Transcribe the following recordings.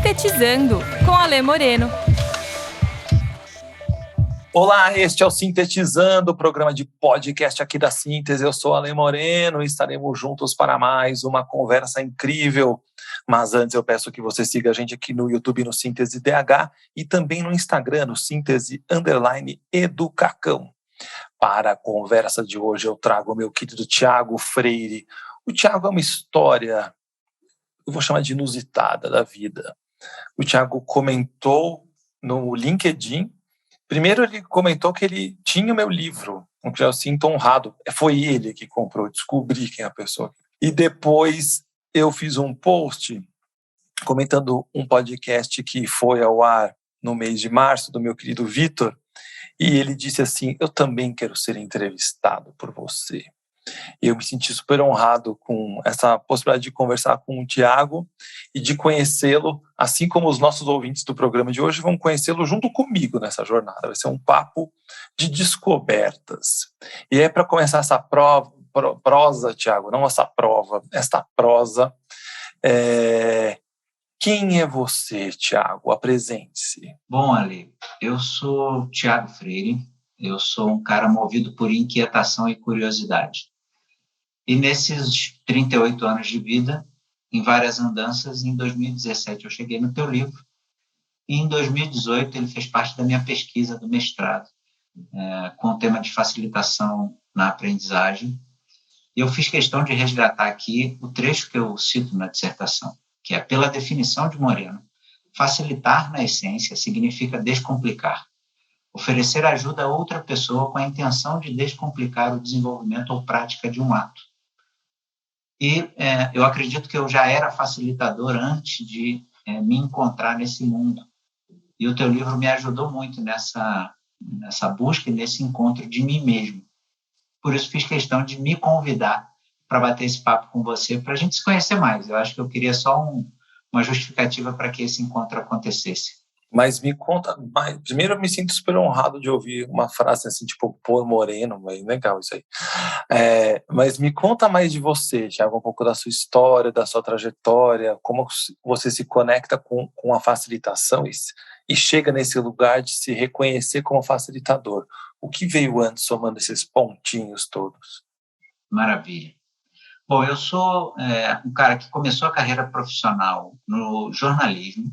Sintetizando, com Alê Moreno. Olá, este é o Sintetizando, o programa de podcast aqui da Síntese. Eu sou Alê Moreno e estaremos juntos para mais uma conversa incrível. Mas antes eu peço que você siga a gente aqui no YouTube, no Síntese DH, e também no Instagram, no Síntese_Educacão. Para a conversa de hoje eu trago o meu querido Thiago Freire. O Thiago é uma história, eu vou chamar de inusitada da vida. O Thiago comentou no LinkedIn. Primeiro ele comentou que ele tinha o meu livro, o que eu sinto honrado. Foi ele que comprou, descobri quem é a pessoa. E depois eu fiz um post comentando um podcast que foi ao ar no mês de março, do meu querido Vitor, e ele disse assim: eu também quero ser entrevistado por você. E eu me senti super honrado com essa possibilidade de conversar com o Thiago e de conhecê-lo, assim como os nossos ouvintes do programa de hoje vão conhecê-lo junto comigo nessa jornada. Vai ser um papo de descobertas. E é para começar essa prosa, Thiago, não essa prova, esta prosa. Quem é você, Thiago? Apresente-se. Bom, Ale, eu sou Thiago Freire, eu sou um cara movido por inquietação e curiosidade. E nesses 38 anos de vida, em várias andanças, em 2017 eu cheguei no teu livro, e em 2018 ele fez parte da minha pesquisa do mestrado, com o tema de facilitação na aprendizagem. E eu fiz questão de resgatar aqui o trecho que eu cito na dissertação, que é: pela definição de Moreno, facilitar na essência significa descomplicar. Oferecer ajuda a outra pessoa com a intenção de descomplicar o desenvolvimento ou prática de um ato. E eu acredito que eu já era facilitador antes de me encontrar nesse mundo. E o teu livro me ajudou muito nessa busca e nesse encontro de mim mesmo. Por isso fiz questão de me convidar para bater esse papo com você, para a gente se conhecer mais. Eu acho que eu queria só uma justificativa para que esse encontro acontecesse. Mas me conta, primeiro eu me sinto super honrado de ouvir uma frase assim, tipo, pô, Moreno, mas legal isso aí. Mas me conta mais de você, Thiago, um pouco da sua história, da sua trajetória, como você se conecta com a facilitação e chega nesse lugar de se reconhecer como facilitador. O que veio antes, somando esses pontinhos todos? Maravilha. Bom, eu sou um cara que começou a carreira profissional no jornalismo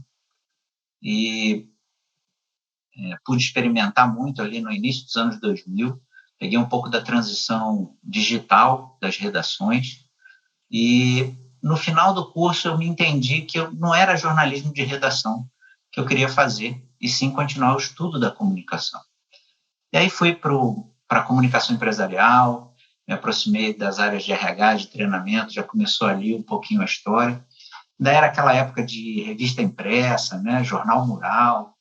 e pude experimentar muito ali no início dos anos 2000. Peguei um pouco da transição digital das redações e no final do curso eu me entendi que eu não era jornalismo de redação que eu queria fazer, e sim continuar o estudo da comunicação. E aí fui para a comunicação empresarial, me aproximei das áreas de RH, de treinamento, já começou ali um pouquinho a história. Ainda era aquela época de revista impressa, né, jornal mural,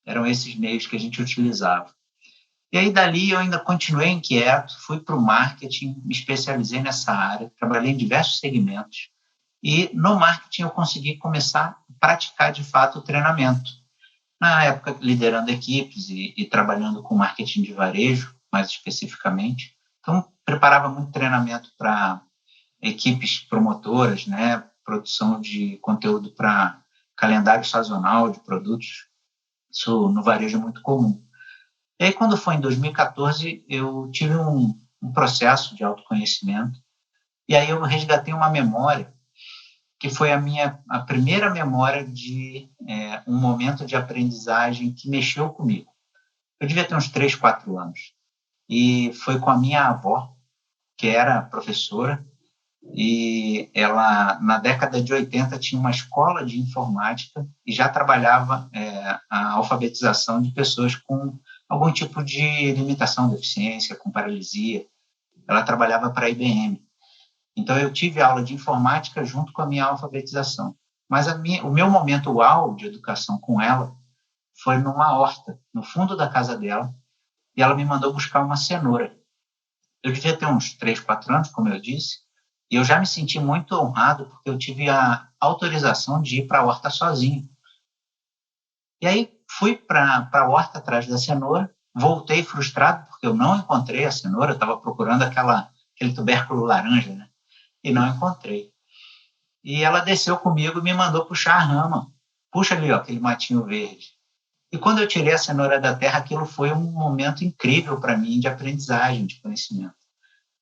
eram esses meios que a gente utilizava. E aí dali eu ainda continuei inquieto, fui para o marketing, me especializei nessa área, trabalhei em diversos segmentos, e no marketing eu consegui começar a praticar de fato o treinamento. Na época, liderando equipes e trabalhando com marketing de varejo, mais especificamente. Então, preparava muito treinamento para equipes promotoras, né? Produção de conteúdo para calendário sazonal de produtos. Isso no varejo é muito comum. E aí, quando foi em 2014, eu tive um processo de autoconhecimento, e aí eu resgatei uma memória que foi a primeira memória de um momento de aprendizagem que mexeu comigo. Eu devia ter uns 3, 4 anos. E foi com a minha avó, que era professora, e ela, na década de 80, tinha uma escola de informática e já trabalhava a alfabetização de pessoas com algum tipo de limitação, deficiência, com paralisia. Ela trabalhava para a IBM. Então, eu tive aula de informática junto com a minha alfabetização. Mas o meu momento uau de educação com ela foi numa horta, no fundo da casa dela, e ela me mandou buscar uma cenoura. Eu devia ter uns 3, 4 anos, como eu disse, e eu já me senti muito honrado porque eu tive a autorização de ir para a horta sozinho. E aí, fui para a horta atrás da cenoura, voltei frustrado porque eu não encontrei a cenoura, eu estava procurando aquele tubérculo laranja, né? E não encontrei. E ela desceu comigo e me mandou puxar a rama puxa ali, ó, aquele matinho verde. E quando eu tirei a cenoura da terra, aquilo foi um momento incrível para mim de aprendizagem, de conhecimento.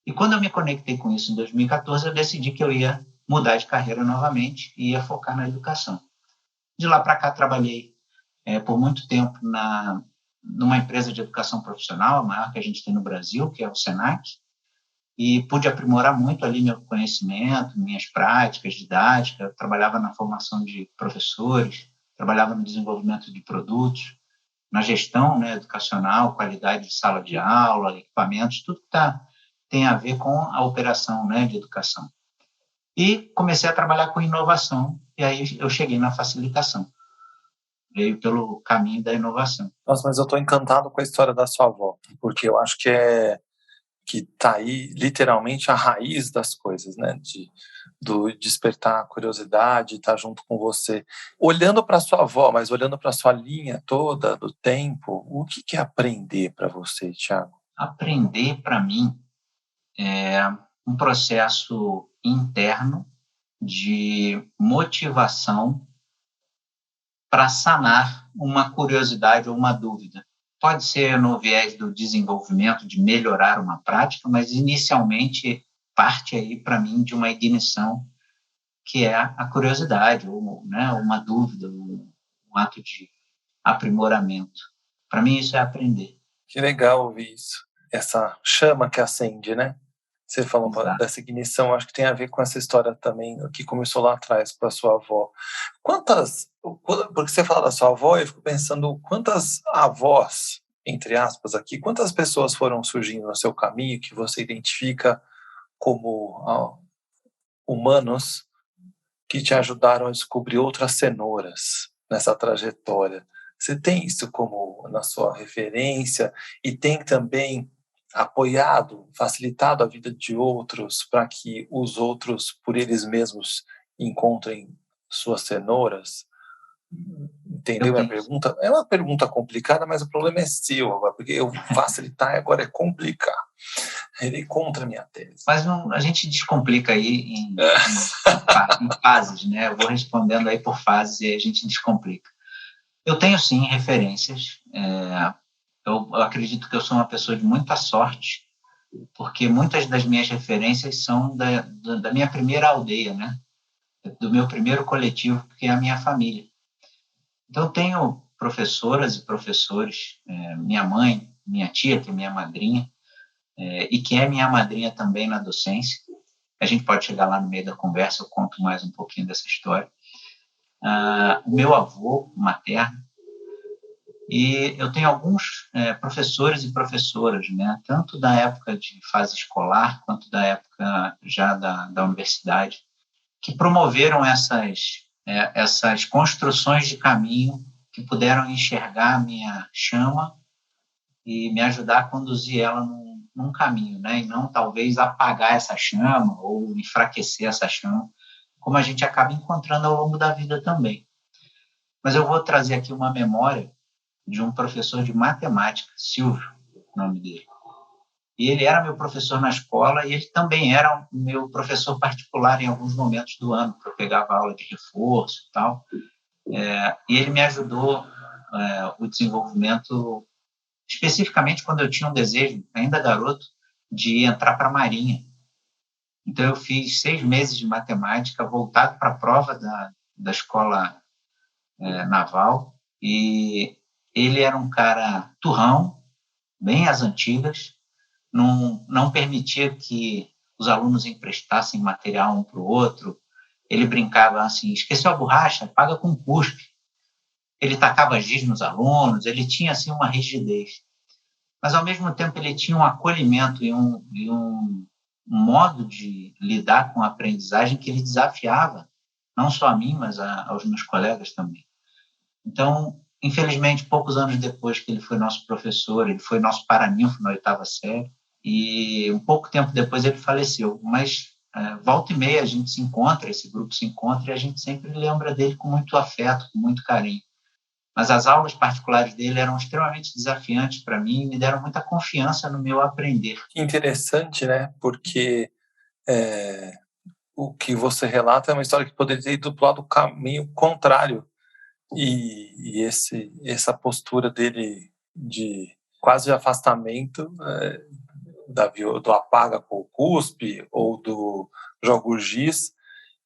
E quando eu me conectei com isso em 2014, eu decidi que eu ia mudar de carreira novamente e ia focar na educação. De lá para cá, trabalhei por muito tempo numa empresa de educação profissional, a maior que a gente tem no Brasil, que é o Senac, e pude aprimorar muito ali meu conhecimento, minhas práticas, didática. Eu trabalhava na formação de professores, trabalhava no desenvolvimento de produtos, na gestão, né, educacional, qualidade de sala de aula, equipamentos, tudo que tem a ver com a operação, né, de educação. E comecei a trabalhar com inovação, e aí eu cheguei na facilitação. Veio pelo caminho da inovação. Nossa, mas eu estou encantado com a história da sua avó, porque eu acho que tá aí literalmente a raiz das coisas, né? Do despertar a curiosidade, estar junto com você. Olhando para sua avó, mas olhando para sua linha toda do tempo, o que é aprender para você, Thiago? Aprender, para mim, é um processo interno de motivação para sanar uma curiosidade ou uma dúvida. Pode ser no viés do desenvolvimento, de melhorar uma prática, mas inicialmente parte aí, para mim, de uma ignição que é a curiosidade, ou, né, uma dúvida, um ato de aprimoramento. Para mim, isso é aprender. Que legal ouvir isso. Essa chama que acende, né? Você falou dessa ignição, acho que tem a ver com essa história também, que começou lá atrás com a sua avó. Porque você fala da sua avó, eu fico pensando quantas avós, entre aspas aqui, quantas pessoas foram surgindo no seu caminho que você identifica como humanos que te ajudaram a descobrir outras cenouras nessa trajetória. Você tem isso como na sua referência e tem também apoiado, facilitado a vida de outros para que os outros, por eles mesmos, encontrem suas cenouras? Entendeu a pergunta? É uma pergunta complicada, mas o problema é seu agora, porque eu facilitar agora é complicar. Ele é contra a minha tese. Mas a gente descomplica aí em fases, né? Eu vou respondendo aí por fases e a gente descomplica. Eu tenho, sim, referências. Eu acredito que eu sou uma pessoa de muita sorte, porque muitas das minhas referências são da minha primeira aldeia, né? Do meu primeiro coletivo, que é a minha família. Então, eu tenho professoras e professores, minha mãe, minha tia, que é minha madrinha, e que é minha madrinha também na docência. A gente pode chegar lá no meio da conversa, eu conto mais um pouquinho dessa história. O meu avô materno, e eu tenho alguns professores e professoras, né, tanto da época de fase escolar, quanto da época já da universidade, que promoveram essas construções de caminho, que puderam enxergar a minha chama e me ajudar a conduzir ela num caminho, né, e não talvez apagar essa chama ou enfraquecer essa chama, como a gente acaba encontrando ao longo da vida também. Mas eu vou trazer aqui uma memória de um professor de matemática, Silvio, o nome dele. E ele era meu professor na escola e ele também era meu professor particular em alguns momentos do ano, porque eu pegava aula de reforço e tal. E ele me ajudou o desenvolvimento, especificamente quando eu tinha um desejo, ainda garoto, de entrar para a Marinha. Então, eu fiz 6 meses de matemática voltado para a prova da escola naval, e ele era um cara turrão, bem às antigas, não permitia que os alunos emprestassem material um para o outro. Ele brincava assim: esqueceu a borracha? Paga com cuspe. Ele tacava giz nos alunos, ele tinha assim uma rigidez. Mas, ao mesmo tempo, ele tinha um acolhimento e um modo de lidar com a aprendizagem que ele desafiava, não só a mim, mas aos meus colegas também. Então, infelizmente, poucos anos depois que ele foi nosso professor, ele foi nosso paraninfo na 8ª série, e um pouco tempo depois ele faleceu. Mas volta e meia a gente se encontra, esse grupo se encontra, e a gente sempre lembra dele com muito afeto, com muito carinho. Mas as aulas particulares dele eram extremamente desafiantes para mim e me deram muita confiança no meu aprender. Interessante, né? Porque o que você relata é uma história que poderia ter ido para o lado do caminho contrário. essa postura dele de quase afastamento, do apaga com o cuspe ou do joga o giz,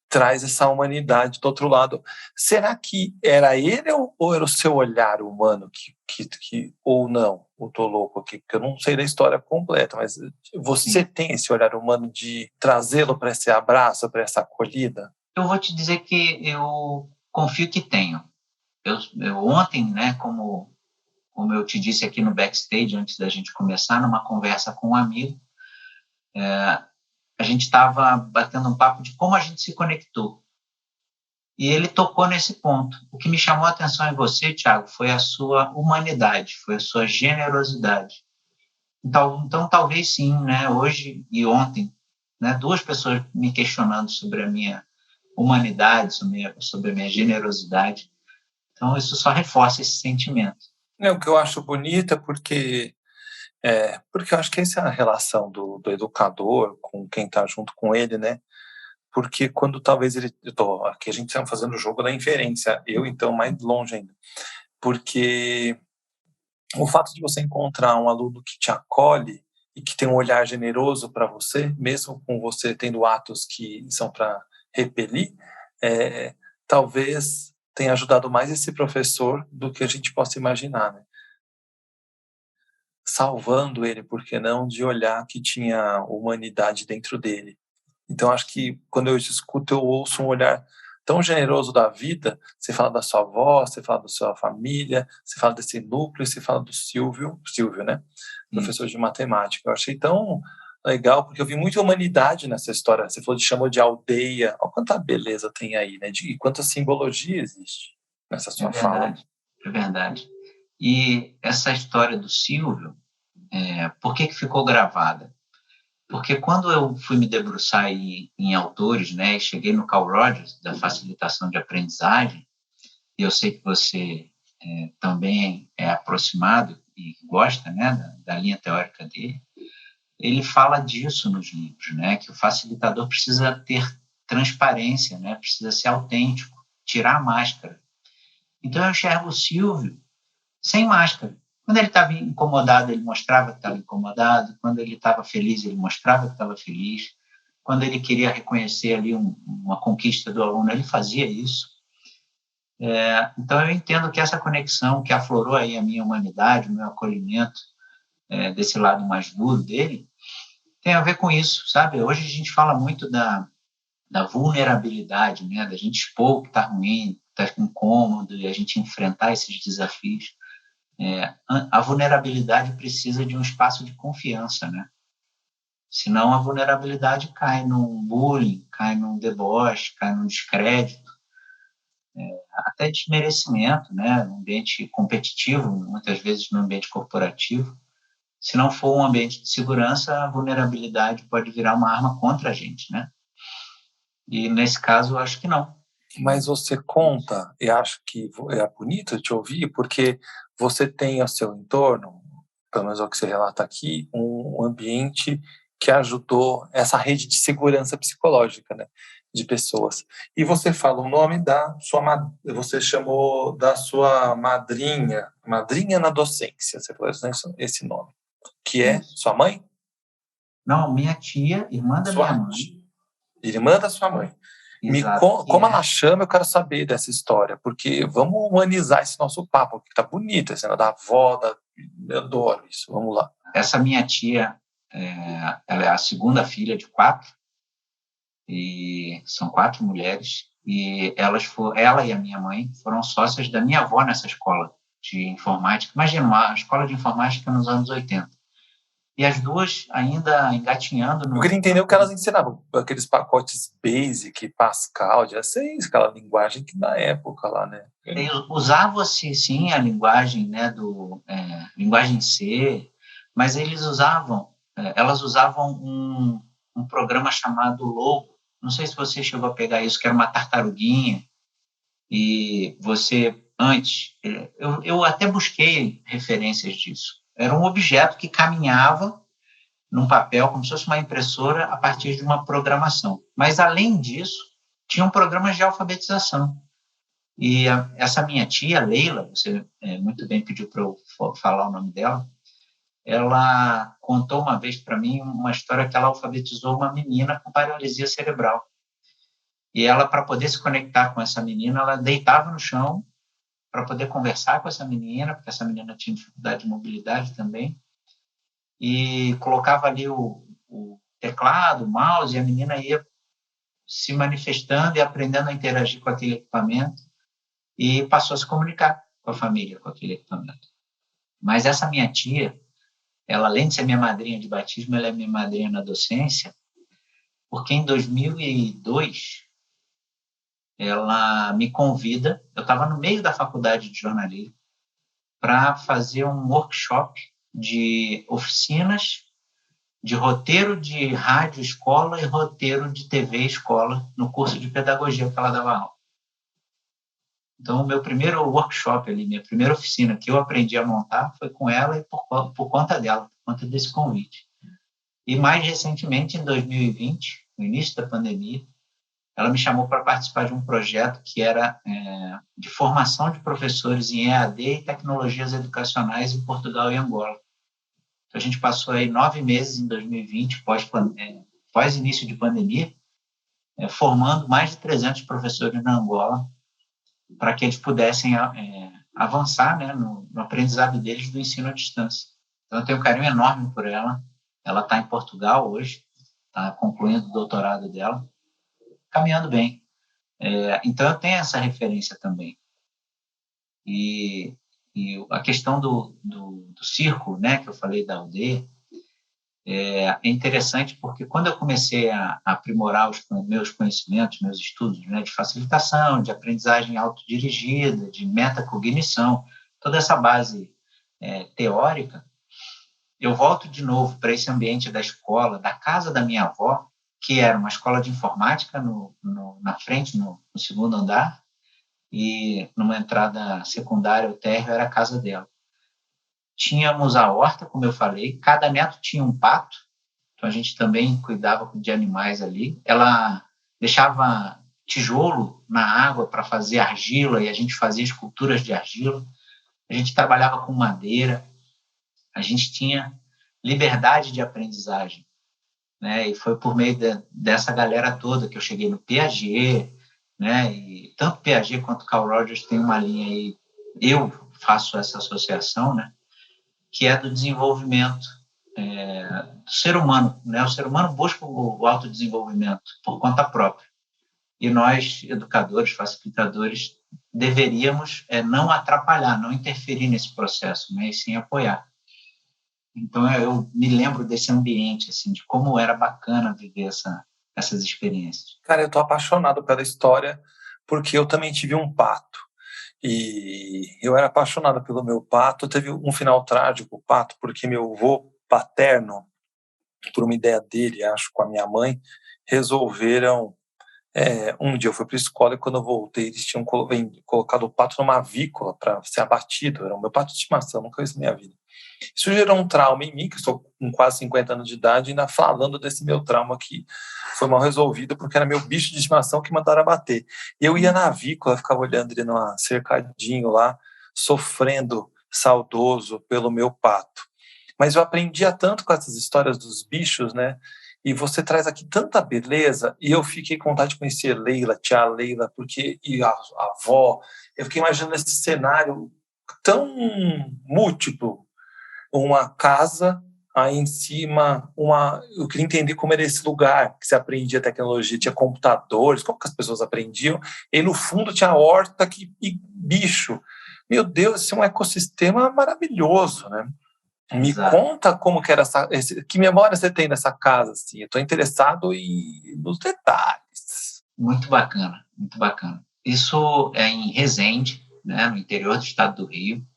traz essa humanidade do outro lado. Será que era ele ou era o seu olhar humano que ou não? Eu tô louco aqui, porque eu não sei da história completa, mas você tem esse olhar humano de trazê-lo para esse abraço, para essa acolhida? Eu vou te dizer que eu confio que tenho. Eu ontem, né, como eu te disse aqui no backstage, antes da gente começar, numa conversa com um amigo, a gente estava batendo um papo de como a gente se conectou. E ele tocou nesse ponto. O que me chamou a atenção em você, Thiago, foi a sua humanidade, foi a sua generosidade. Então talvez sim, né, hoje e ontem, né, duas pessoas me questionando sobre a minha humanidade, sobre a minha generosidade. Então isso só reforça esse sentimento. O que eu acho bonito é porque eu acho que essa é a relação do educador com quem está junto com ele, né? Porque quando talvez aqui a gente está fazendo o jogo da inferência, eu então mais longe ainda, porque o fato de você encontrar um aluno que te acolhe e que tem um olhar generoso para você, mesmo com você tendo atos que são para repelir, talvez tenha ajudado mais esse professor do que a gente possa imaginar, né? Salvando ele, por que não, de olhar que tinha humanidade dentro dele. Então, acho que quando eu escuto, eu ouço um olhar tão generoso da vida. Você fala da sua avó, você fala da sua família, você fala desse núcleo, você fala do Silvio, né? Professor de matemática. Eu achei tão legal, porque eu vi muita humanidade nessa história. Você chamou de aldeia. Olha quanta beleza tem aí, né? E quanta simbologia existe nessa sua fala. É verdade. E essa história do Silvio, por que ficou gravada? Porque quando eu fui me debruçar em autores, né, e cheguei no Carl Rogers, da facilitação de aprendizagem, e eu sei que você também é aproximado e gosta, né, da linha teórica dele, ele fala disso nos livros, né, que o facilitador precisa ter transparência, né, precisa ser autêntico, tirar a máscara. Então eu enxergo o Silvio sem máscara. Quando ele estava incomodado, ele mostrava que estava incomodado. Quando ele estava feliz, ele mostrava que estava feliz. Quando ele queria reconhecer ali uma conquista do aluno, ele fazia isso. Então, eu entendo que essa conexão que aflorou aí a minha humanidade, o meu acolhimento desse lado mais duro dele, tem a ver com isso, sabe? Hoje a gente fala muito da vulnerabilidade, né? Da gente expor o que está ruim, está incômodo, e a gente enfrentar esses desafios. A vulnerabilidade precisa de um espaço de confiança, né? Senão a vulnerabilidade cai num bullying, cai num deboche, cai num descrédito, até desmerecimento, né? No ambiente competitivo, muitas vezes no ambiente corporativo. Se não for um ambiente de segurança, a vulnerabilidade pode virar uma arma contra a gente, né? E nesse caso, eu acho que não. Mas você conta, e acho que é bonito te ouvir, porque você tem ao seu entorno, pelo menos é o que você relata aqui, um ambiente que ajudou essa rede de segurança psicológica, né, de pessoas. E você fala o nome da sua, você chamou da sua madrinha na docência, você falou esse nome, que é sua mãe? Não, minha tia, irmã da minha mãe. Irmã da sua mãe. Como ela chama, eu quero saber dessa história, porque vamos humanizar esse nosso papo, que tá bonito, a cena da avó, eu adoro isso, vamos lá. Essa minha tia, ela é a segunda filha de 4, e são 4 mulheres, e ela e a minha mãe foram sócias da minha avó nessa escola de informática. Imagina, uma escola de informática nos anos 80. E as duas ainda engatinhando. Eu queria entender o que elas ensinavam, aqueles pacotes Basic, Pascal, já sei, aquela linguagem que na época lá, né? Usava-se, sim, a linguagem, né, linguagem C, mas elas usavam um programa chamado Logo. Não sei se você chegou a pegar isso, que era uma tartaruguinha, e você, antes, eu até busquei referências disso. Era um objeto que caminhava num papel, como se fosse uma impressora, a partir de uma programação. Mas, além disso, tinham programas de alfabetização. E essa minha tia, Leila, você muito bem pediu para eu falar o nome dela, ela contou uma vez para mim uma história que ela alfabetizou uma menina com paralisia cerebral. E ela, para poder se conectar com essa menina, ela deitava no chão para poder conversar com essa menina, porque essa menina tinha dificuldade de mobilidade também, e colocava ali o teclado, o mouse, e a menina ia se manifestando e aprendendo a interagir com aquele equipamento, e passou a se comunicar com a família, com aquele equipamento. Mas essa minha tia, ela, além de ser minha madrinha de batismo, ela é minha madrinha na docência, porque em 2002, ela me convida, eu estava no meio da faculdade de jornalismo, para fazer um workshop de oficinas de roteiro de rádio escola e roteiro de TV escola no curso de pedagogia que ela dava aula. Então, o meu primeiro workshop ali, minha primeira oficina que eu aprendi a montar foi com ela e por conta dela, por conta desse convite. E mais recentemente, em 2020, no início da pandemia, ela me chamou para participar de um projeto que era de formação de professores em EAD e tecnologias educacionais em Portugal e Angola. Então, a gente passou aí 9 meses em 2020, pós início de pandemia, formando mais de 300 professores na Angola, para que eles pudessem avançar, né, no aprendizado deles do ensino à distância. Então, eu tenho um carinho enorme por ela. Ela está em Portugal hoje, está concluindo o doutorado dela, caminhando bem. Então, eu tenho essa referência também. E a questão do círculo, né, que eu falei da aldeia, é interessante porque quando eu comecei a aprimorar os meus conhecimentos, meus estudos, né, de facilitação, de aprendizagem autodirigida, de metacognição, toda essa base teórica, eu volto de novo para esse ambiente da escola, da casa da minha avó, que era uma escola de informática na frente, no segundo andar, e numa entrada secundária, o térreo era a casa dela. Tínhamos a horta, como eu falei, cada neto tinha um pato, então a gente também cuidava de animais ali. Ela deixava tijolo na água para fazer argila, e a gente fazia esculturas de argila. A gente trabalhava com madeira, a gente tinha liberdade de aprendizagem, né? E foi por meio dessa galera toda que eu cheguei no Piaget, né? E tanto Piaget quanto Carl Rogers tem uma linha aí, eu faço essa associação, né? Que é do desenvolvimento do ser humano, né? O ser humano busca o autodesenvolvimento por conta própria. E nós, educadores, facilitadores, deveríamos não atrapalhar, não interferir nesse processo, né? E sim apoiar. Então, eu me lembro desse ambiente, assim, de como era bacana viver essas experiências. Cara, eu tô apaixonado pela história porque eu também tive um pato. E eu era apaixonado pelo meu pato. Teve um final trágico, o pato, porque meu avô paterno, por uma ideia dele, acho, com a minha mãe, resolveram... um dia eu fui para a escola e quando eu voltei eles tinham colocado o pato numa avícola para ser abatido. Era o meu pato de estimação, nunca vi isso na minha vida. Isso gerou um trauma em mim, que estou com quase 50 anos de idade, ainda falando desse meu trauma que foi mal resolvido, porque era meu bicho de estimação que mandaram abater. E eu ia na avícola, ficava olhando ele num cercadinho lá, sofrendo, saudoso pelo meu pato. Mas eu aprendia tanto com essas histórias dos bichos, né? E você traz aqui tanta beleza, e eu fiquei com vontade de conhecer Leila, tia Leila, e a avó. Eu fiquei imaginando esse cenário tão múltiplo. Uma casa, aí em cima, eu queria entender como era esse lugar que se aprendia tecnologia, tinha computadores, como que as pessoas aprendiam, e no fundo tinha horta e bicho. Meu Deus, esse é um ecossistema maravilhoso, né? Me Exato. conta como que era que memória você tem dessa casa, assim? Eu estou interessado nos detalhes. Muito bacana, muito bacana. Isso é em Resende, né, no interior do estado do Rio.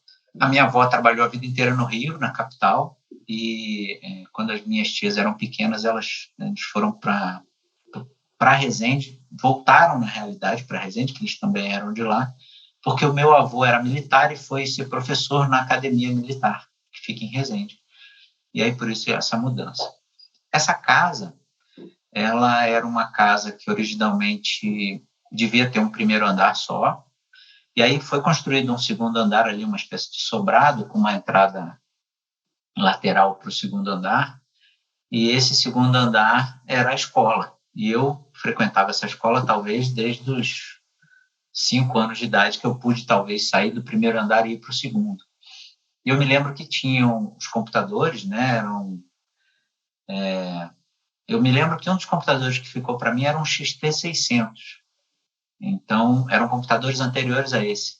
A minha avó trabalhou a vida inteira no Rio, na capital, e quando as minhas tias eram pequenas, elas foram para Resende, voltaram, na realidade, para Resende, que eles também eram de lá, porque o meu avô era militar e foi ser professor na academia militar, que fica em Resende. E aí, por isso, essa mudança. Essa casa, ela era uma casa que originalmente devia ter um primeiro andar só, E aí foi construído um segundo andar ali, uma espécie de sobrado com uma entrada lateral para o segundo andar, e esse segundo andar era a escola. E eu frequentava essa escola talvez desde os 5 anos de idade, que eu pude talvez sair do primeiro andar e ir para o segundo. E eu me lembro que tinham os computadores, né? Eu me lembro que um dos computadores que ficou para mim era um XT600. Então, eram computadores anteriores a esse.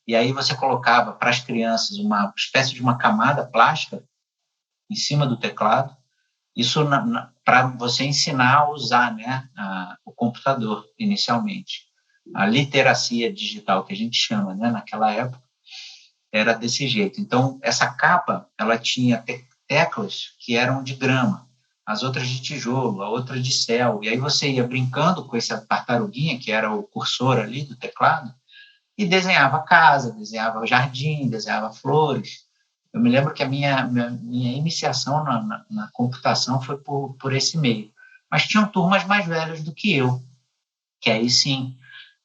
E aí você colocava para as crianças uma espécie de uma camada plástica em cima do teclado, isso para você ensinar a usar, né, o computador inicialmente. A literacia digital, que a gente chama, né, naquela época, era desse jeito. Então, essa capa, ela tinha teclas que eram de grama, as outras de tijolo, a outra de céu. E aí você ia brincando com essa tartaruguinha, que era o cursor ali do teclado, e desenhava casa, desenhava jardim, desenhava flores. Eu me lembro que a minha iniciação na computação foi por esse meio. Mas tinham turmas mais velhas do que eu, que aí sim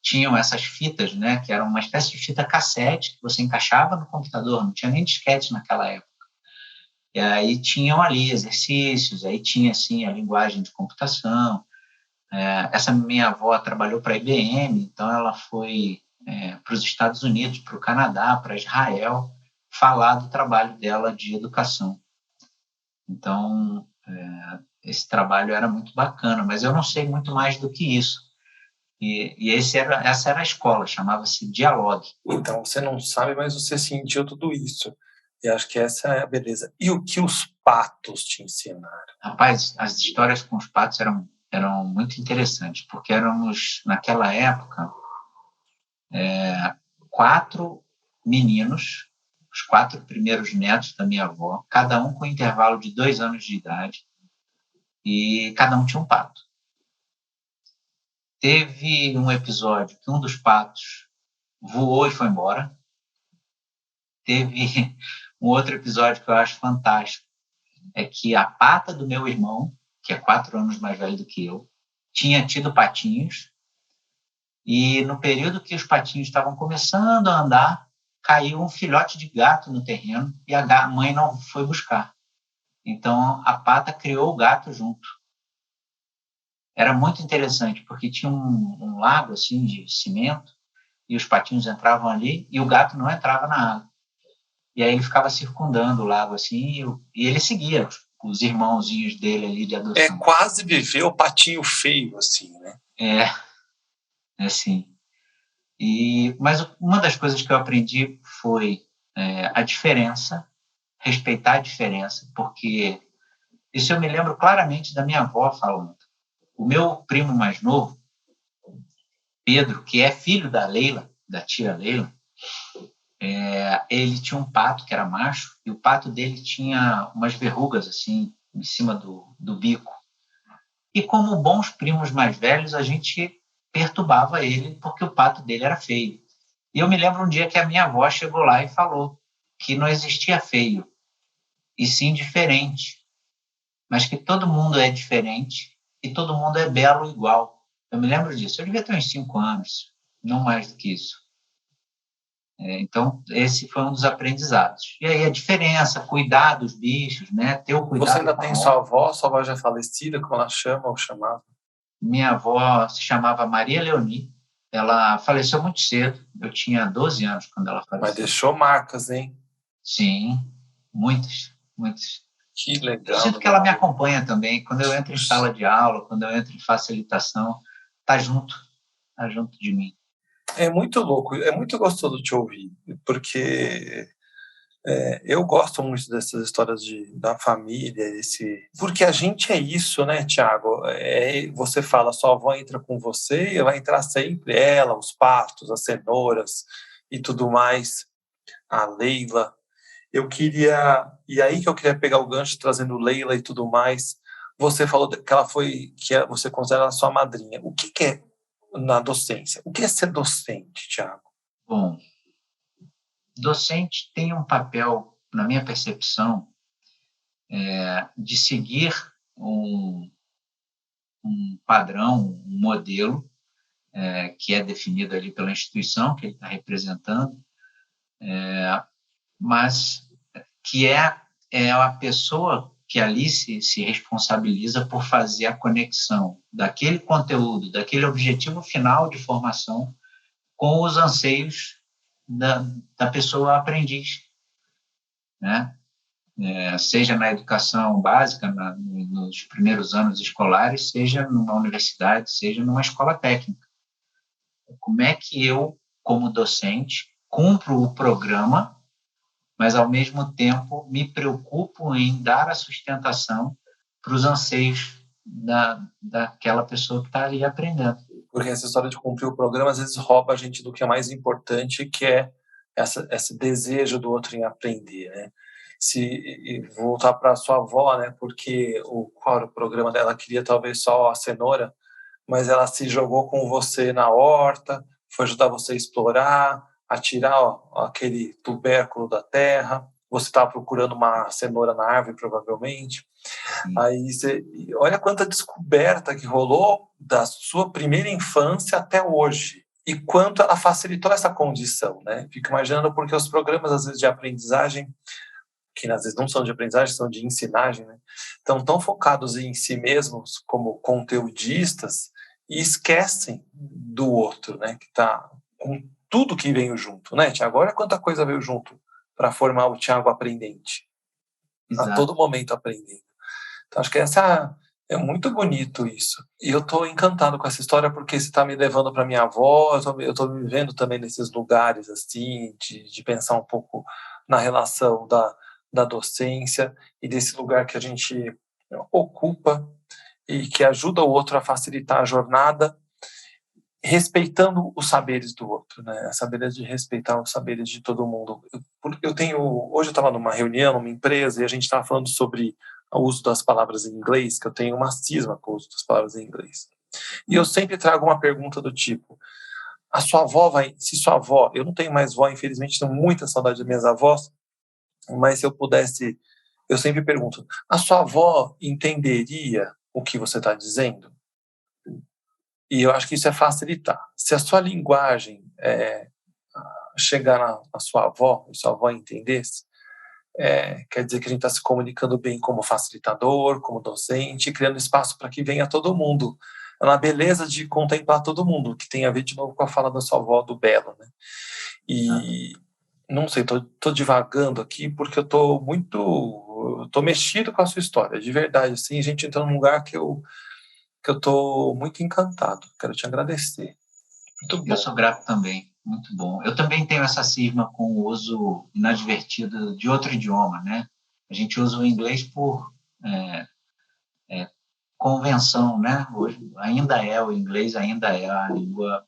tinham essas fitas, né, que eram uma espécie de fita cassete que você encaixava no computador, não tinha nem disquete naquela época. E aí tinham ali exercícios, aí tinha assim a linguagem de computação. Essa minha avó trabalhou para a IBM, então ela foi para os Estados Unidos, para o Canadá, para Israel, falar do trabalho dela de educação. Então, esse trabalho era muito bacana, mas eu não sei muito mais do que isso. E essa era a escola, chamava-se Dialogue. Então, você não sabe, mas você sentiu tudo isso. E acho que essa é a beleza. E o que os patos te ensinaram? Rapaz, as histórias com os patos eram muito interessantes, porque éramos, naquela época, 4 meninos, os 4 primeiros netos da minha avó, cada um com intervalo de 2 anos de idade, e cada um tinha um pato. Teve um episódio que um dos patos voou e foi embora. Teve um outro episódio que eu acho fantástico, é que a pata do meu irmão, que é 4 anos mais velho do que eu, tinha tido patinhos, e no período que os patinhos estavam começando a andar, caiu um filhote de gato no terreno e a mãe não foi buscar. Então, a pata criou o gato junto. Era muito interessante, porque tinha um lago assim de cimento, e os patinhos entravam ali, e o gato não entrava na água. E aí ele ficava circundando o lago assim, e ele seguia os irmãozinhos dele ali de adoção. É quase viver o patinho feio, assim, né? Assim. Mas uma das coisas que eu aprendi foi a diferença, respeitar a diferença, porque isso eu me lembro claramente da minha avó falando. O meu primo mais novo, Pedro, que é filho da Leila, da tia Leila, ele tinha um pato que era macho, e o pato dele tinha umas verrugas assim em cima do bico. E como bons primos mais velhos, a gente perturbava ele porque o pato dele era feio. E eu me lembro um dia que a minha avó chegou lá e falou que não existia feio, e sim diferente, mas que todo mundo é diferente e todo mundo é belo igual. Eu me lembro disso. Eu devia ter uns 5 anos, não mais do que isso. Então, esse foi um dos aprendizados. E aí a diferença, cuidar dos bichos, né? Ter o cuidado. Você ainda tem sua avó já é falecida, como ela chama ou chamava? Minha avó se chamava Maria Leoni. Ela faleceu muito cedo. Eu tinha 12 anos quando ela faleceu. Mas deixou marcas, hein? Sim, muitas, muitas. Que legal. Eu sinto que ela me acompanha também. Quando eu entro em sala de aula, quando eu entro em facilitação, tá junto de mim. É muito louco, é muito gostoso te ouvir, porque eu gosto muito dessas histórias da família, porque a gente é isso, né, Tiago? Você fala, sua avó entra com você, vai entrar sempre ela, os patos, as cenouras e tudo mais, a Leila. E aí que eu queria pegar o gancho, trazendo Leila e tudo mais. Você falou que você considera ela sua madrinha. O que é na docência? O que é ser docente, Tiago? Bom, docente tem um papel, na minha percepção, de seguir um padrão, um modelo, que é definido ali pela instituição que ele está representando, mas que é a pessoa que ali se responsabiliza por fazer a conexão daquele conteúdo, daquele objetivo final de formação com os anseios da pessoa aprendiz, né? Seja na educação básica, nos primeiros anos escolares, seja numa universidade, seja numa escola técnica. Como é que eu, como docente, cumpro o programa, mas, ao mesmo tempo, me preocupo em dar a sustentação para os anseios daquela pessoa que está ali aprendendo. Porque essa história de cumprir o programa, às vezes, rouba a gente do que é mais importante, que é esse desejo do outro em aprender, né? Se voltar para a sua avó, né? Porque qual era o programa dela? Ela queria talvez só a cenoura, mas ela se jogou com você na horta, foi ajudar você a explorar, a tirar aquele tubérculo da terra. Você estava procurando uma cenoura na árvore, provavelmente. Sim. Aí olha quanta descoberta que rolou da sua primeira infância até hoje. E quanto ela facilitou essa condição, né? Fico imaginando, porque os programas, às vezes, de aprendizagem, que às vezes não são de aprendizagem, são de ensinagem, né? Estão tão focados em si mesmos como conteudistas e esquecem do outro, né? Que está com tudo que veio junto, né, Tiago? Olha quanta coisa veio junto para formar o Tiago aprendente. Exato. A todo momento aprendendo. Então, acho que é muito bonito isso. E eu estou encantado com essa história, porque você está me levando para minha avó, eu estou me vendo também nesses lugares, assim, de pensar um pouco na relação da docência e desse lugar que a gente ocupa e que ajuda o outro a facilitar a jornada, respeitando os saberes do outro, né? A saberes de respeitar os saberes de todo mundo. Hoje eu estava numa reunião, numa empresa, e a gente estava falando sobre o uso das palavras em inglês, que eu tenho uma cisma com o uso das palavras em inglês. E eu sempre trago uma pergunta do tipo: se sua avó, eu não tenho mais vó, infelizmente, tenho muita saudade das minhas avós, mas se eu pudesse, eu sempre pergunto: a sua avó entenderia o que você está dizendo? E eu acho que isso é facilitar. Se a sua linguagem chegar na sua avó, e sua avó entendesse, quer dizer que a gente está se comunicando bem como facilitador, como docente, criando espaço para que venha todo mundo, na beleza de contemplar todo mundo, que tem a ver de novo com a fala da sua avó do Belo, né? E não sei, tô divagando aqui porque eu tô mexido com a sua história, de verdade, assim, a gente entrou num lugar que eu tô muito encantado. Quero te agradecer. Muito bom. Eu sou grato também. Muito bom. Eu também tenho essa cisma com o uso inadvertido de outro idioma, né? A gente usa o inglês por convenção, né? Hoje o inglês ainda é a língua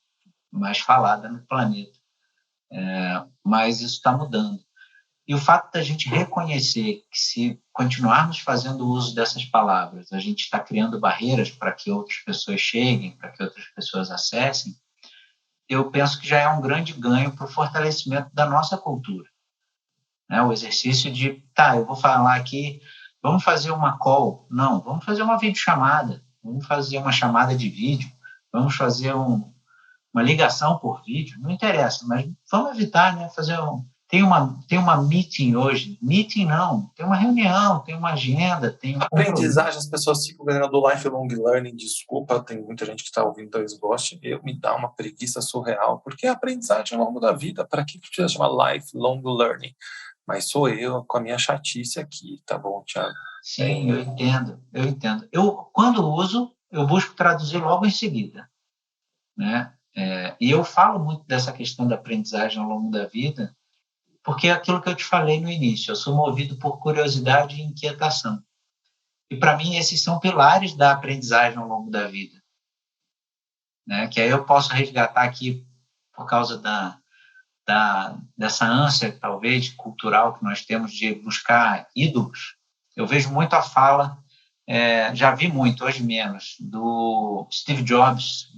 mais falada no planeta. Mas isso está mudando. E o fato da gente reconhecer que, se continuarmos fazendo uso dessas palavras, a gente está criando barreiras para que outras pessoas cheguem, para que outras pessoas acessem, eu penso que já é um grande ganho para o fortalecimento da nossa cultura. Né? O exercício de, eu vou falar aqui, vamos fazer uma call. Não, vamos fazer uma videochamada, vamos fazer uma chamada de vídeo, vamos fazer uma ligação por vídeo, não interessa, mas vamos evitar, né? Tem uma meeting hoje. Meeting não, tem uma reunião, tem uma agenda, tem aprendizagem, as pessoas ficam ganhando do lifelong learning, desculpa, tem muita gente que está ouvindo, talvez goste, me dá uma preguiça surreal, porque a aprendizagem ao longo da vida, para que precisa chamar lifelong learning? Mas sou eu com a minha chatice aqui, tá bom, Tiago? Sim, eu entendo. Quando uso, eu busco traduzir logo em seguida, né? E eu falo muito dessa questão da aprendizagem ao longo da vida, porque é aquilo que eu te falei no início, eu sou movido por curiosidade e inquietação. E, para mim, esses são pilares da aprendizagem ao longo da vida. Né? Que aí eu posso resgatar aqui, por causa dessa ânsia, talvez, cultural que nós temos de buscar ídolos. Eu vejo muito a fala, já vi muito, hoje menos, do Steve Jobs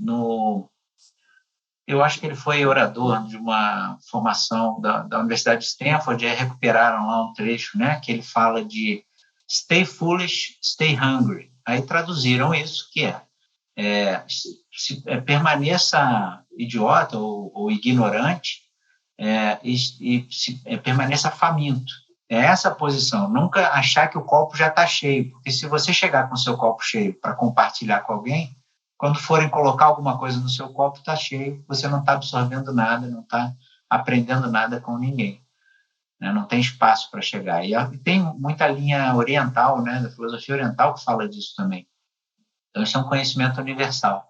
eu acho que ele foi orador de uma formação da Universidade de Stanford, e recuperaram lá um trecho, né, que ele fala de stay foolish, stay hungry. Aí traduziram isso, que permaneça idiota ou ignorante, permaneça faminto. É essa a posição. Nunca achar que o copo já está cheio, porque se você chegar com o seu copo cheio para compartilhar com alguém, quando forem colocar alguma coisa no seu copo, está cheio, você não está absorvendo nada, não está aprendendo nada com ninguém, né? Não tem espaço para chegar. E tem muita linha oriental, né, da filosofia oriental, que fala disso também. Então, isso é um conhecimento universal.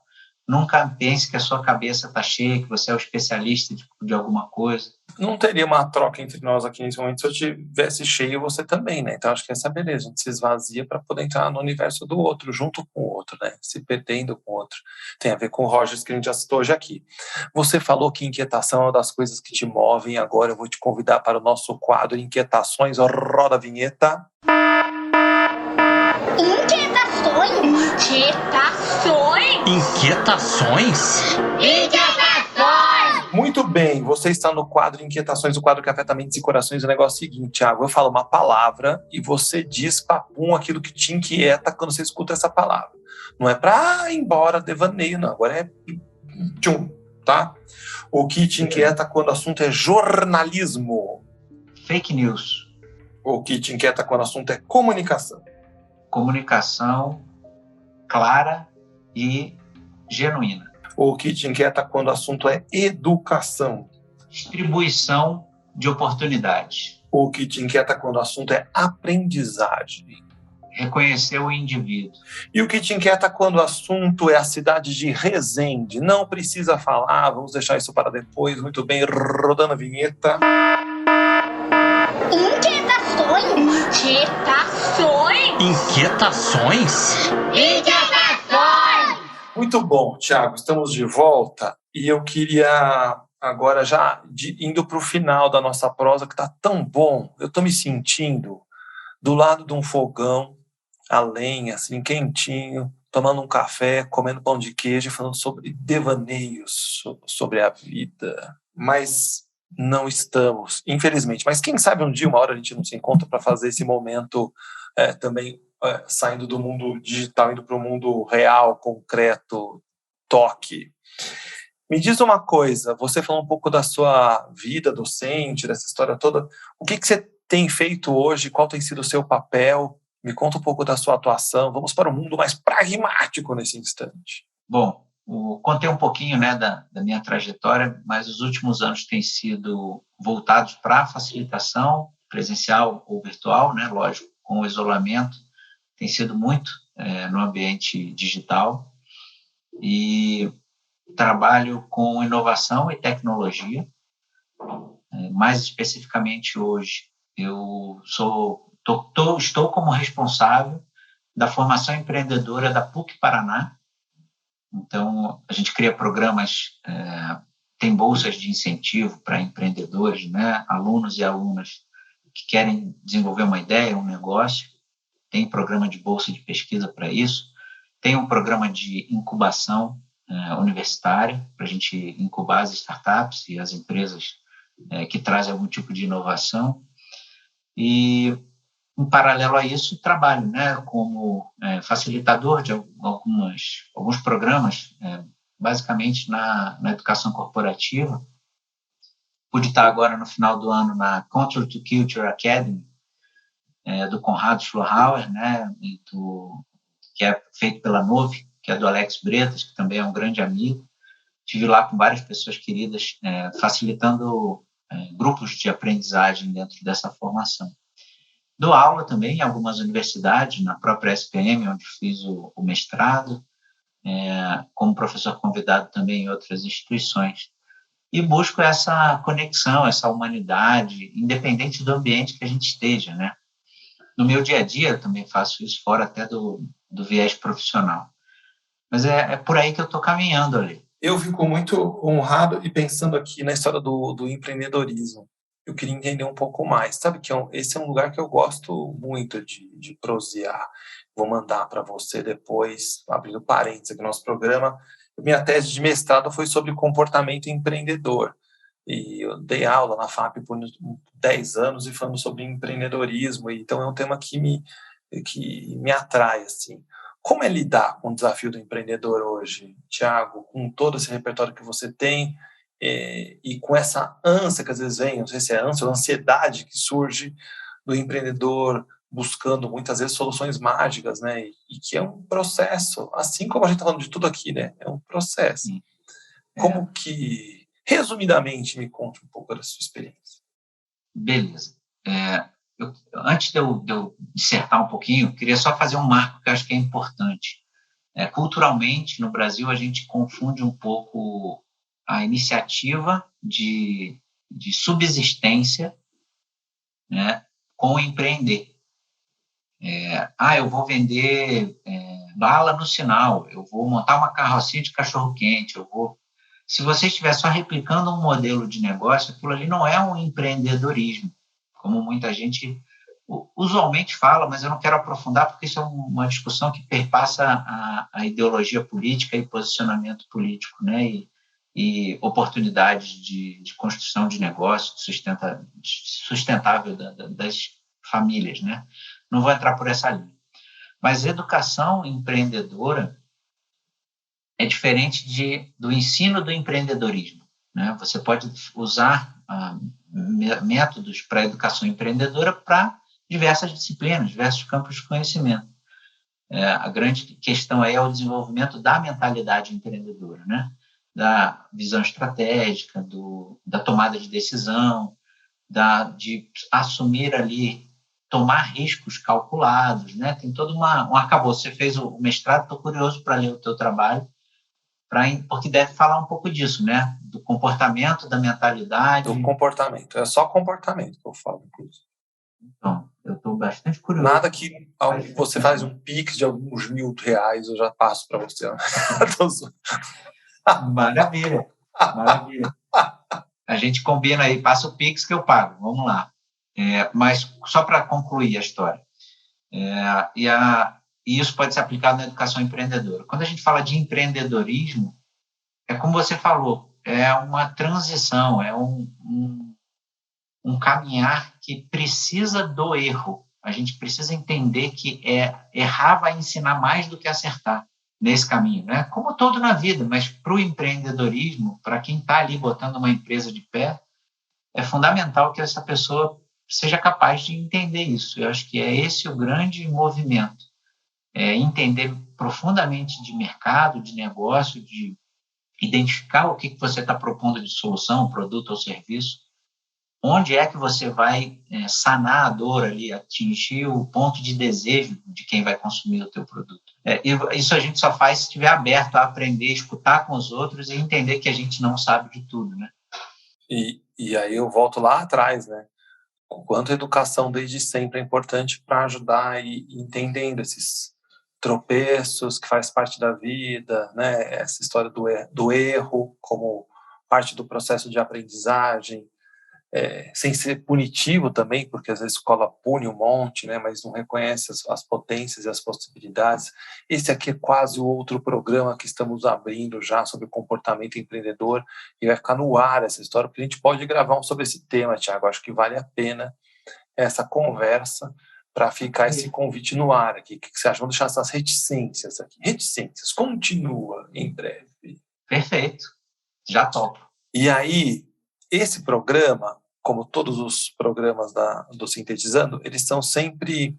Nunca pense que a sua cabeça está cheia, que você é o especialista de alguma coisa. Não teria uma troca entre nós aqui nesse momento se eu tivesse cheio você também, né? Então, acho que essa é a beleza. A gente se esvazia para poder entrar no universo do outro, junto com o outro, né? Se perdendo com o outro. Tem a ver com o Rogers, que a gente já citou hoje aqui. Você falou que inquietação é uma das coisas que te movem. Agora eu vou te convidar para o nosso quadro Inquietações. Roda a vinheta. Inquietações? Muito bem, você está no quadro Inquietações, o quadro que afeta mentes e corações. O negócio é o seguinte, Thiago, eu falo uma palavra e você diz papum aquilo que te inquieta quando você escuta essa palavra. Não é para ir embora devaneio, não. Agora é tchum, tá? O que te inquieta quando o assunto é jornalismo? Fake news. O que te inquieta quando o assunto é comunicação? Comunicação clara e genuína. O que te inquieta quando o assunto é educação? Distribuição de oportunidades. O que te inquieta quando o assunto é aprendizagem? Reconhecer o indivíduo. E o que te inquieta quando o assunto é a cidade de Resende? Não precisa falar, vamos deixar isso para depois. Muito bem, rodando a vinheta. Inquietações? Muito bom, Thiago, estamos de volta e eu queria agora já indo para o final da nossa prosa, que está tão bom. Eu estou me sentindo do lado de um fogão, a lenha, assim, quentinho, tomando um café, comendo pão de queijo, falando sobre devaneios, sobre a vida. Mas não estamos, infelizmente. Mas quem sabe um dia, uma hora, a gente não se encontra para fazer esse momento também saindo do mundo digital, indo para o mundo real, concreto, toque. Me diz uma coisa, você falou um pouco da sua vida docente, dessa história toda. O que você tem feito hoje? Qual tem sido o seu papel? Me conta um pouco da sua atuação. Vamos para o mundo mais pragmático nesse instante. Bom, contei um pouquinho, né, da minha trajetória, mas os últimos anos têm sido voltados para a facilitação presencial ou virtual, né, lógico, com o isolamento, tem sido muito no ambiente digital, e trabalho com inovação e tecnologia. Mais especificamente hoje, eu estou como responsável da formação empreendedora da PUC Paraná. Então, a gente cria programas, tem bolsas de incentivo para empreendedores, né, alunos e alunas que querem desenvolver uma ideia, um negócio. Tem programa de bolsa de pesquisa para isso. Tem um programa de incubação universitária para a gente incubar as startups e as empresas que trazem algum tipo de inovação. E, em paralelo a isso, trabalho, né, como facilitador de alguns programas, basicamente na educação corporativa. Pude estar agora no final do ano na Control to Culture Academy, do Conrado Schlohauer, né, que é feito pela Nove, que é do Alex Bretas, que também é um grande amigo. Estive lá com várias pessoas queridas, facilitando grupos de aprendizagem dentro dessa formação. Dou aula também em algumas universidades, na própria SPM, onde fiz o mestrado, como professor convidado também em outras instituições. E busco essa conexão, essa humanidade, independente do ambiente que a gente esteja, né? No meu dia a dia eu também faço isso, fora até do viés profissional. Mas é por aí que eu estou caminhando ali. Eu fico muito honrado e pensando aqui na história do empreendedorismo. Eu queria entender um pouco mais. Sabe que esse é um lugar que eu gosto muito de prosear. Vou mandar para você depois, abrindo parênteses aqui no nosso programa. Minha tese de mestrado foi sobre comportamento empreendedor. E eu dei aula na FAP por 10 anos e falando sobre empreendedorismo. Então é um tema que me atrai, assim. Como é lidar com o desafio do empreendedor hoje, Thiago, com todo esse repertório que você tem e com essa ânsia que às vezes vem, não sei se é ânsia ou ansiedade que surge do empreendedor buscando muitas vezes soluções mágicas, né? E que é um processo, assim como a gente está falando de tudo aqui, né? É um processo. Como que, resumidamente, me conte um pouco da sua experiência. Beleza. Antes de eu dissertar um pouquinho, eu queria só fazer um marco que eu acho que é importante. Culturalmente, no Brasil, a gente confunde um pouco a iniciativa de subsistência, né, com o empreender. Eu vou vender bala no sinal, eu vou montar uma carrocinha de cachorro-quente, Se você estiver só replicando um modelo de negócio, aquilo ali não é um empreendedorismo, como muita gente usualmente fala, mas eu não quero aprofundar porque isso é uma discussão que perpassa a ideologia política e posicionamento político, né? E oportunidades de construção de negócio sustentável das famílias, né? Não vou entrar por essa linha. Mas educação empreendedora é diferente do ensino do empreendedorismo, né? Você pode usar métodos para a educação empreendedora para diversas disciplinas, diversos campos de conhecimento. A grande questão aí é o desenvolvimento da mentalidade empreendedora, né? Da visão estratégica, da tomada de decisão, de assumir ali, tomar riscos calculados, né? Tem todo um arcabouço. Você fez o mestrado, estou curioso para ler o teu trabalho, porque deve falar um pouco disso, né? Do comportamento, da mentalidade. Do comportamento. É só comportamento que eu falo, inclusive. Então, eu estou bastante curioso. Nada que você faz um pix de alguns R$1.000, eu já passo para você. Maravilha, maravilha. A gente combina aí, passa o pix que eu pago, vamos lá. Mas só para concluir a história. E isso pode ser aplicado na educação empreendedora. Quando a gente fala de empreendedorismo, é como você falou, é uma transição, é um caminhar que precisa do erro. A gente precisa entender que errar vai ensinar mais do que acertar nesse caminho, né? Como todo na vida, mas para o empreendedorismo, para quem está ali botando uma empresa de pé, é fundamental que essa pessoa seja capaz de entender isso. Eu acho que é esse o grande movimento. Entender profundamente de mercado, de negócio, de identificar o que você está propondo de solução, produto ou serviço, onde é que você vai sanar a dor ali, atingir o ponto de desejo de quem vai consumir o teu produto. Isso a gente só faz se estiver aberto a aprender, escutar com os outros e entender que a gente não sabe de tudo, né? E aí eu volto lá atrás, né? O quanto a educação desde sempre é importante para ajudar e entendendo esses tropeços que faz parte da vida, né? Essa história do erro como parte do processo de aprendizagem, sem ser punitivo também, porque às vezes a escola pune um monte, né? Mas não reconhece as potências e as possibilidades. Esse aqui é quase o outro programa que estamos abrindo já sobre comportamento empreendedor e vai ficar no ar essa história, porque a gente pode gravar sobre esse tema, Thiago. Acho que vale a pena essa conversa para ficar esse convite no ar aqui. O que você acha? Vamos deixar essas reticências aqui. Reticências, continua em breve. Perfeito, já topo. E aí, esse programa, como todos os programas do Sintetizando, eles são sempre,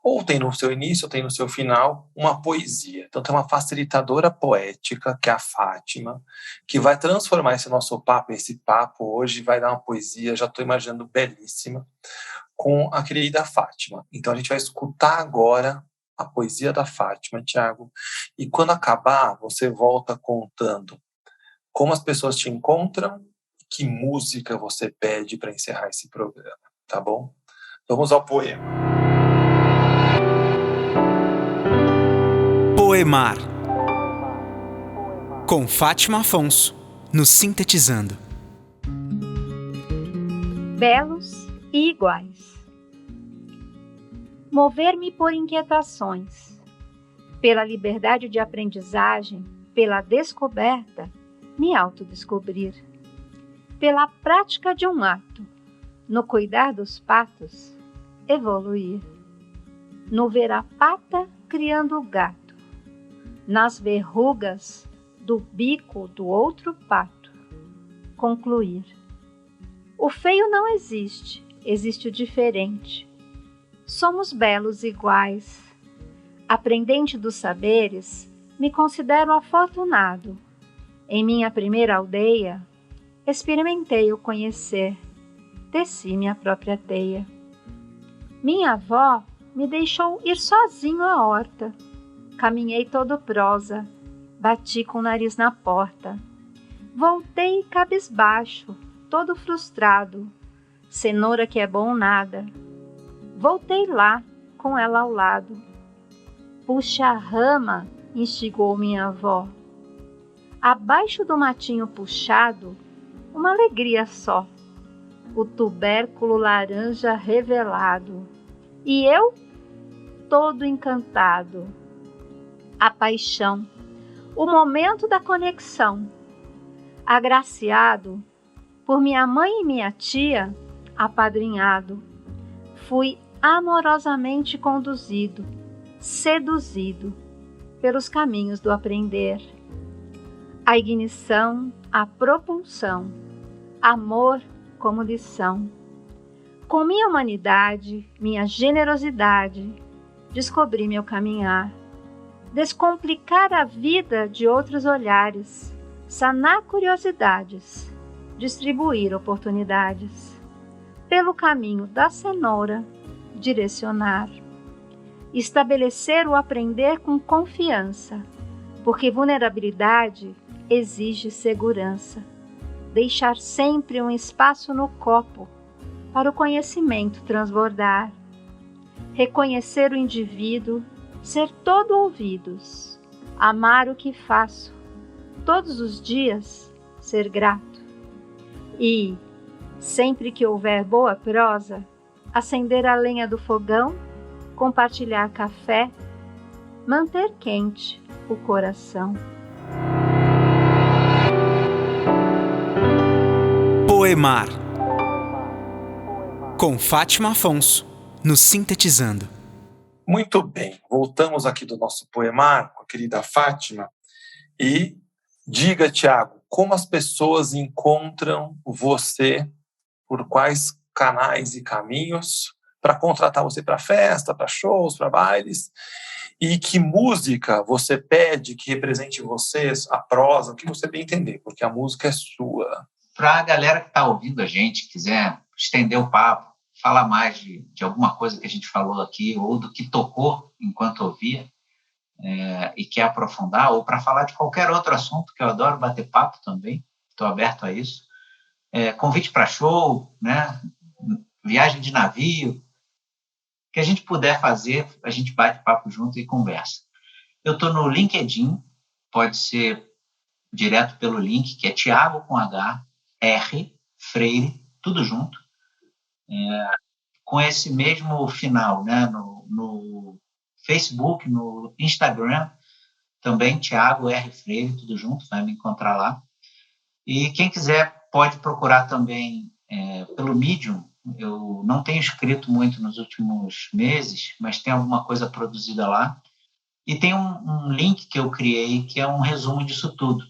ou tem no seu início, ou tem no seu final, uma poesia. Então tem uma facilitadora poética, que é a Fátima, que vai transformar esse nosso papo, esse papo hoje, vai dar uma poesia, já estou imaginando belíssima, com a querida Fátima. Então a gente vai escutar agora a poesia da Fátima, Thiago, e quando acabar, você volta contando como as pessoas te encontram, que música você pede para encerrar esse programa, tá bom? Vamos ao poema. Poemar, com Fátima Afonso, no Sintetizando. Belos e iguais. Mover-me por inquietações, pela liberdade de aprendizagem, pela descoberta, me autodescobrir, pela prática de um ato, no cuidar dos patos, evoluir, no ver a pata criando o gato, nas verrugas do bico do outro pato. Concluir. O feio não existe, existe o diferente. Somos belos iguais. Aprendente dos saberes, me considero afortunado. Em minha primeira aldeia, experimentei o conhecer, teci minha própria teia. Minha avó me deixou ir sozinho à horta. Caminhei todo prosa, bati com o nariz na porta. Voltei cabisbaixo, todo frustrado, cenoura que é bom nada. Voltei lá, com ela ao lado. Puxa a rama, instigou minha avó. Abaixo do matinho puxado, uma alegria só. O tubérculo laranja revelado. E eu, todo encantado. A paixão, o momento da conexão. Agraciado por minha mãe e minha tia, apadrinhado. Fui amorosamente conduzido, seduzido pelos caminhos do aprender. A ignição, a propulsão, amor como lição. Com minha humanidade, minha generosidade, descobri meu caminhar. Descomplicar a vida de outros olhares, sanar curiosidades, distribuir oportunidades. Pelo caminho da cenoura, direcionar. Estabelecer o aprender com confiança, porque vulnerabilidade exige segurança. Deixar sempre um espaço no copo para o conhecimento transbordar. Reconhecer o indivíduo, ser todo ouvidos, amar o que faço, todos os dias ser grato. E, sempre que houver boa prosa, acender a lenha do fogão, compartilhar café, manter quente o coração. Poemar, com Fátima Afonso, no Sintetizando. Muito bem, voltamos aqui do nosso poemar com a querida Fátima. E diga, Tiago, como as pessoas encontram você, por quais canais e caminhos, para contratar você para festa, para shows, para bailes, e que música você pede que represente vocês, a prosa, o que você bem entender, porque a música é sua. Para a galera que está ouvindo a gente, quiser estender o papo, falar mais de alguma coisa que a gente falou aqui, ou do que tocou enquanto ouvia, e quer aprofundar, ou para falar de qualquer outro assunto, que eu adoro bater papo também, estou aberto a isso. Convite para show, né? Viagem de navio, que a gente puder fazer, a gente bate papo junto e conversa. Eu estou no LinkedIn, pode ser direto pelo link, que é Tiago com H, R, Freire, tudo junto, com esse mesmo final, né? No Facebook, no Instagram, também Tiago R. Freire, tudo junto, vai me encontrar lá. E quem quiser pode procurar também pelo Medium. Eu não tenho escrito muito nos últimos meses, mas tem alguma coisa produzida lá. E tem um link que eu criei, que é um resumo disso tudo,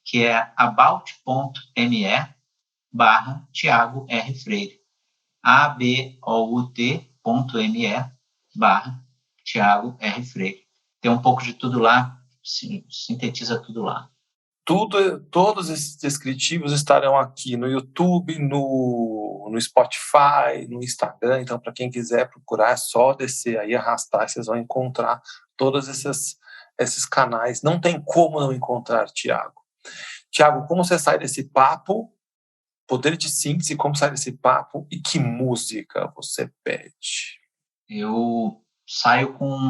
que é about.me/Tiago R. Freire. about.me/Tiago R. Freire. Tem um pouco de tudo lá, sintetiza tudo lá. Todos esses descritivos estarão aqui no YouTube, no Spotify, no Instagram. Então, para quem quiser procurar, é só descer aí, arrastar, vocês vão encontrar todos esses canais. Não tem como não encontrar Tiago. Tiago, como você sai desse papo? Poder de síntese, como sai desse papo? E que música você pede? Eu saio com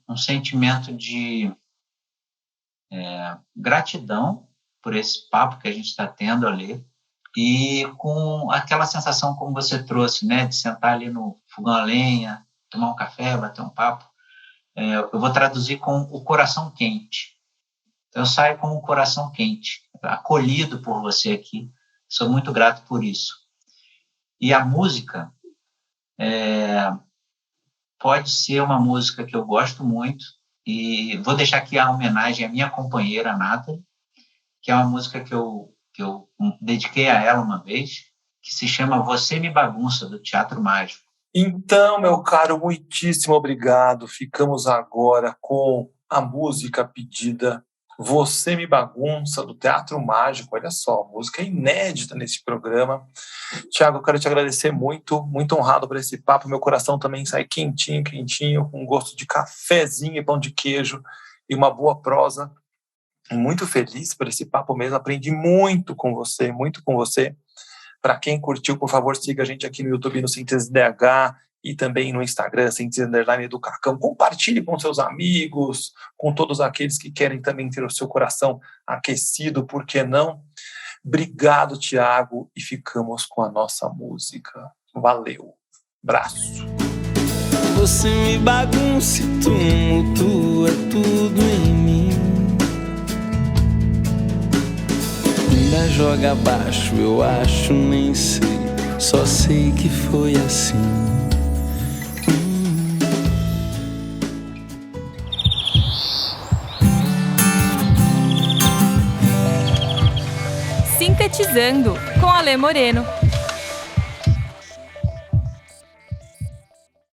um sentimento de gratidão por esse papo que a gente está tendo ali e com aquela sensação como você trouxe, né, de sentar ali no fogão a lenha, tomar um café, bater um papo. Eu vou traduzir com o coração quente. Eu saio com o coração quente, acolhido por você aqui. Sou muito grato por isso. E a música pode ser uma música que eu gosto muito E vou deixar aqui a homenagem à minha companheira, Nathalie, que é uma música que eu dediquei a ela uma vez, que se chama Você Me Bagunça, do Teatro Mágico. Então, meu caro, muitíssimo obrigado. Ficamos agora com a música pedida Você Me Bagunça, do Teatro Mágico. Olha só, música inédita nesse programa. Tiago, eu quero te agradecer muito, muito honrado por esse papo. Meu coração também sai quentinho, com gosto de cafezinho e pão de queijo e uma boa prosa. Muito feliz por esse papo mesmo. Aprendi muito com você, muito com você. Para quem curtiu, por favor, siga a gente aqui no YouTube, no Síntese DH, e também no Instagram, Síntese do Cacão. Compartilhe com seus amigos, com todos aqueles que querem também ter o seu coração aquecido, por que não? Obrigado, Tiago, e ficamos com a nossa música. Valeu. Abraço. Você me bagunça e tumultua tudo em mim. Ainda joga abaixo, eu acho, nem sei. Só sei que foi assim. Sintetizando com Alê Moreno.